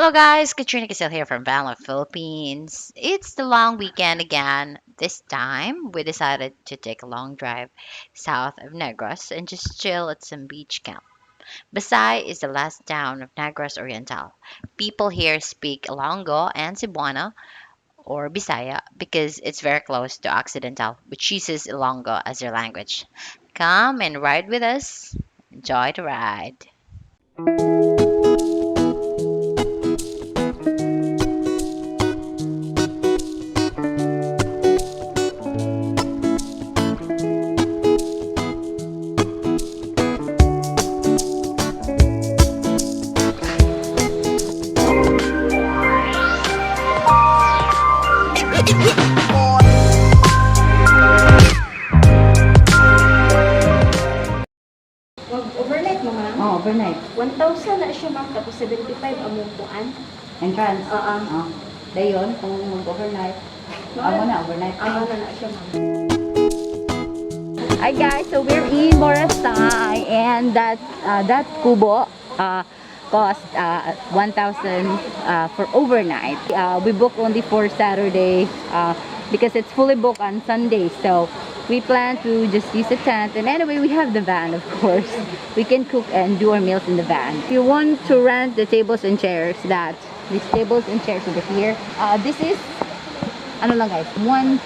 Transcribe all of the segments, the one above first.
Hello guys, Katrina Casil here from VANLIFE Philippines. It's the long weekend again. This time, we decided to take a long drive south of Negros and just chill at some beach camp. Basay is the last town of Negros Oriental. People here speak Ilonggo and Cebuano or Bisaya because it's very close to Occidental, which uses Ilonggo as their language. Come and ride with us. Enjoy the ride. Wag overnight mo ma'am. Oh, overnight. 1,000 na siya ma'am, tapos 75 ang mupuan. Entrance. Oo. Oh. Dayon, kung mag-overnight. Amo na, overnight. Ano na siya ma'am. Hi guys, so we're in Borasay and that kubo cost 1,000 for overnight. We booked only for Saturday because it's fully booked on Sunday. So we plan to just use a tent, and anyway we have the van, of course. We can cook and do our meals in the van. If you want to rent the tables and chairs, these tables and chairs over here, this is ano lang guys, 150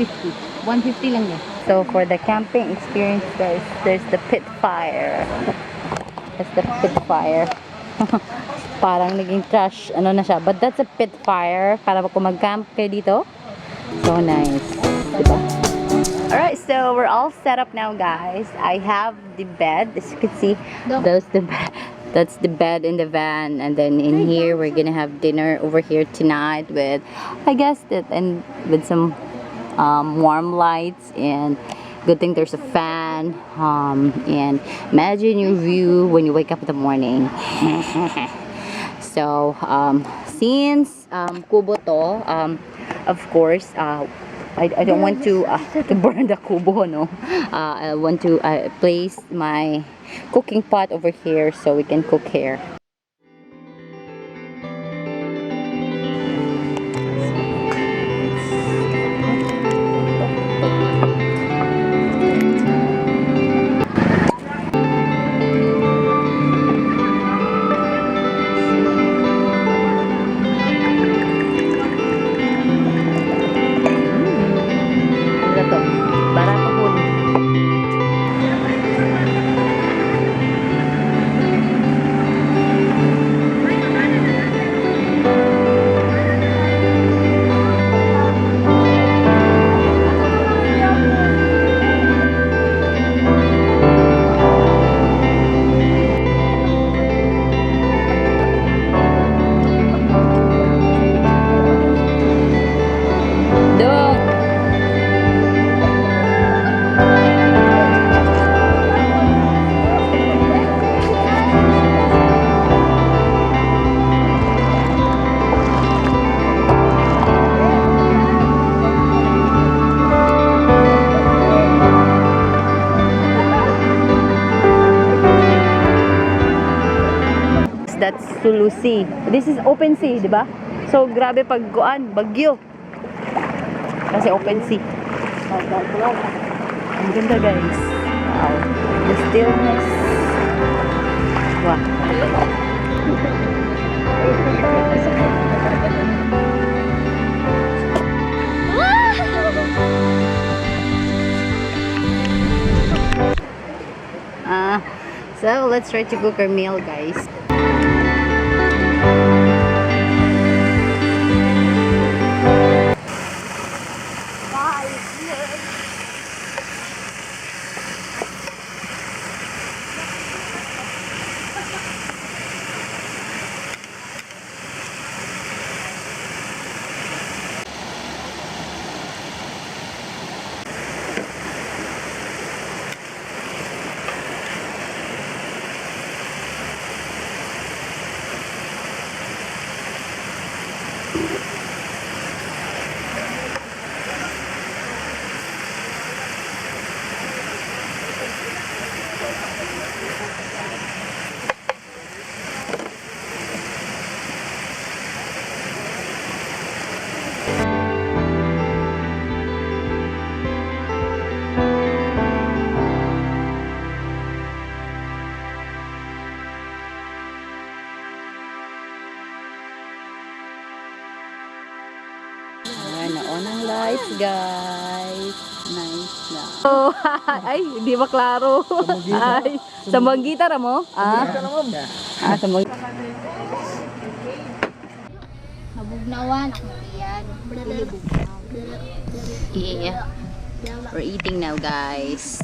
lang yan. So for the camping experience guys, there's the pit fire. That's the pit fire. Parang naging trash ano na siya, but that's a pit fire para kung mag-camp kayo dito. So nice, diba? Alright, so we're all set up now guys. I have the bed, as you can see. That's the bed in the van, and then in here we're gonna have dinner over here tonight with, I guess that, and with some warm lights, and good thing there's a fan, and imagine your view when you wake up in the morning. So since kubo to, of course I don't want to burn the kubo, no. I want to place my cooking pot over here so we can cook here. Barato po. That's Sulu Sea. This is open sea, di ba? So grabe pag kuan, bagyo. Kasi open sea. Ang ganda guys. Wow. The stillness. Wow. So let's try to cook our meal guys. on ang lights, guys. Nice na. Oh, ay, di ba klaro? Ay, sa Manggita mo? Ah, sa Manggita. Nabugnawan ako iyan. Yeah. We're eating now, guys.